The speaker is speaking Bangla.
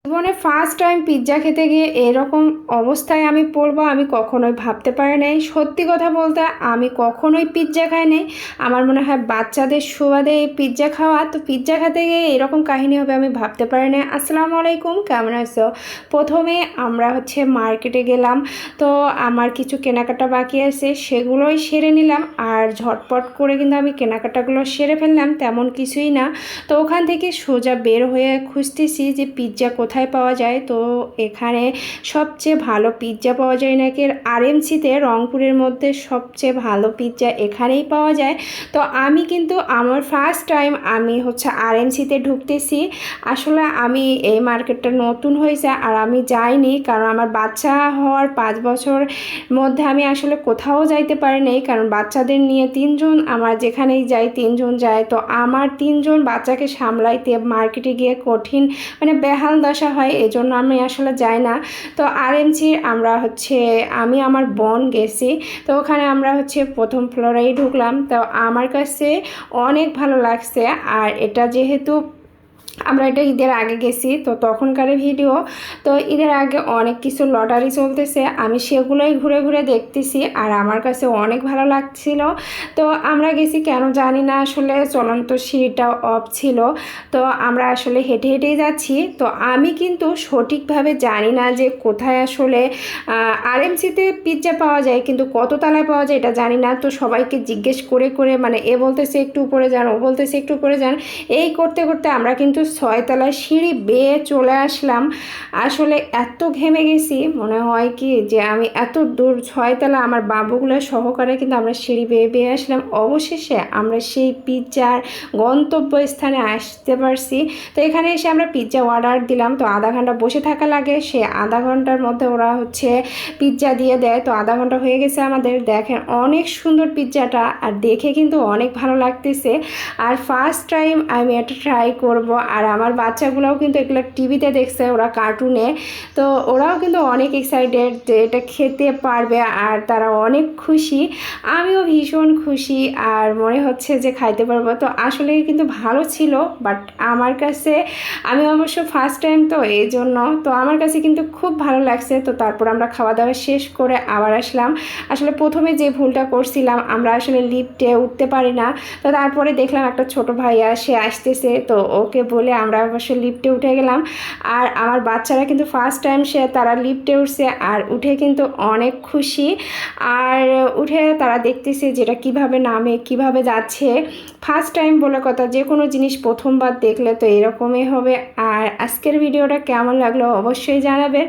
জীবনে ফার্স্ট টাইম পিৎজা খেতে গিয়ে এরকম অবস্থায় আমি পড়বো আমি কখনোই ভাবতে পারি নাই। সত্যি কথা বলতে আমি কখনোই পিৎজা খাই নাই। আমার মনে হয় বাচ্চাদের সুবাদে এই পিৎজা খাওয়া, তো পিৎজা খেতে গিয়ে এরকম কাহিনী হবে আমি ভাবতে পারি নাই। আসসালামু আলাইকুম, কেমন আছো? প্রথমে আমরা মার্কেটে গেলাম, তো আমার কিছু কেনাকাটা বাকি আছে সেগুলোই সেরে নিলাম। আর ঝটপট করে কিন্তু আমি কেনাকাটাগুলো সেরে ফেললাম, তেমন কিছুই না। তো ওখান থেকে সোজা বের হয়ে খুঁজতেছি যে পিৎজা কোথায় পাওয়া যায়। তো এখানে সবচেয়ে ভালো পিৎজা পাওয়া যায় নাকি আরএমসিতে, রংপুরের মধ্যে সবচেয়ে ভালো পিৎজা এখানেই পাওয়া যায়। তো আমি কিন্তু আমার ফার্স্ট টাইম আমি আরএমসিতে ঢুকতেছি। আসলে আমি এই মার্কেটটা নতুন হয়েছে আর আমি যাইনি, কারণ আমার বাচ্চা হওয়ার 5 বছর মধ্যে আমি আসলে কোথাও যাইতে পারি নাই, কারণ বাচ্চাদের নিয়ে 3 জন আমার যেখানেই যাই 3 জন যায়। তো আমার 3 জন বাচ্চাকে সামলাইতে মার্কেটে গিয়ে কঠিন মানে বেহাল দশা হয়, এজন্য আমি আসলে যাই না। তো আরএমসি আমরা আমি আমার বোন গেছি। তো ওখানে আমরা প্রথম ফ্লোরেই ঢুকলাম। তো আমার কাছে অনেক ভালো লাগছে। আর এটা যেহেতু আমরা এটা ঈদের আগে গেছি, তো তখনকার ভিডিও। তো ঈদের আগে অনেক কিছু লটারি চলতেছে, আমি সেগুলোই ঘুরে ঘুরে দেখতেছি আর আমার কাছে অনেক ভালো লাগছিল। তো আমরা গেছি কেন জানি না, আসলে চলন্ত সিঁড়িটা অফ ছিল। তো আমরা আসলে হেঁটে হেঁটেই যাচ্ছি। তো আমি কিন্তু সঠিকভাবে জানি না যে কোথায় আসলে আরএমসিতে পিৎজা পাওয়া যায়, কিন্তু কত তলায় পাওয়া যায় এটা জানি না। তো সবাইকে জিজ্ঞেস করে করে মানে এ বলতেছে একটু উপরে যান, ও বলতেছে একটু উপরে যান, এই করতে করতে আমরা কিন্তু 6 তলায় সিঁড়ি বেয়ে চলে আসলাম। আসলে এত ঘেমে গেছি, মনে হয় কি যে আমি এত দূর 6 তলা আমার বাবুগুলো সহকারে কিন্তু আমরা সিঁড়ি বেয়ে বেয়ে আসলাম। অবশেষে আমরা সেই পিৎজার গন্তব্যস্থানে আসতে পারছি। তো এখানে এসে আমরা পিৎজা অর্ডার দিলাম। তো আধা ঘন্টা বসে থাকা লাগে, সে আধা ঘন্টার মধ্যে ওরা পিৎজা দিয়ে দেয়। তো আধা ঘন্টা হয়ে গেছে আমাদের। দেখেন অনেক সুন্দর পিৎজাটা, আর দেখে কিন্তু অনেক ভালো লাগতেছে। আর ফার্স্ট টাইম আমি এটা ট্রাই করব। আর আমার বাচ্চাগুলোও কিন্তু এগুলো টিভিতে দেখছে, ওরা কার্টুনে। তো ওরাও কিন্তু অনেক এক্সাইটেড যে এটা খেতে পারবে, আর তারা অনেক খুশি, আমিও ভীষণ খুশি। আর মনে হচ্ছে যে খাইতে পারবো। তো আসলে কিন্তু ভালো ছিল, বাট আমার কাছে আমি অবশ্য ফার্স্ট টাইম তো এই জন্য তো আমার কাছে কিন্তু খুব ভালো লাগছে। তো তারপর আমরা খাওয়া দাওয়া শেষ করে আবার আসলাম। আসলে প্রথমে যে ভুলটা করছিলাম, আমরা আসলে লিফটে উঠতে পারি না। তো তারপরে দেখলাম একটা ছোট ভাইয়া সে আসতেছে, তো ওকে বলে আমরা অবশ্য লিফটে উঠে গেলাম। আর আমার বাচ্চারা কিন্তু ফার্স্ট টাইম তারা লিফটে উঠছে, আর উঠে কিন্তু অনেক খুশি। আর উঠে তারা দেখতেছে যেটা কিভাবে নামে কিভাবে যাচ্ছে। ফার্স্ট টাইম বলে কথা, যে কোনো জিনিস প্রথমবার দেখলে তো এরকমই হবে। আর আজকের ভিডিওটা কেমন লাগলো অবশ্যই জানাবে।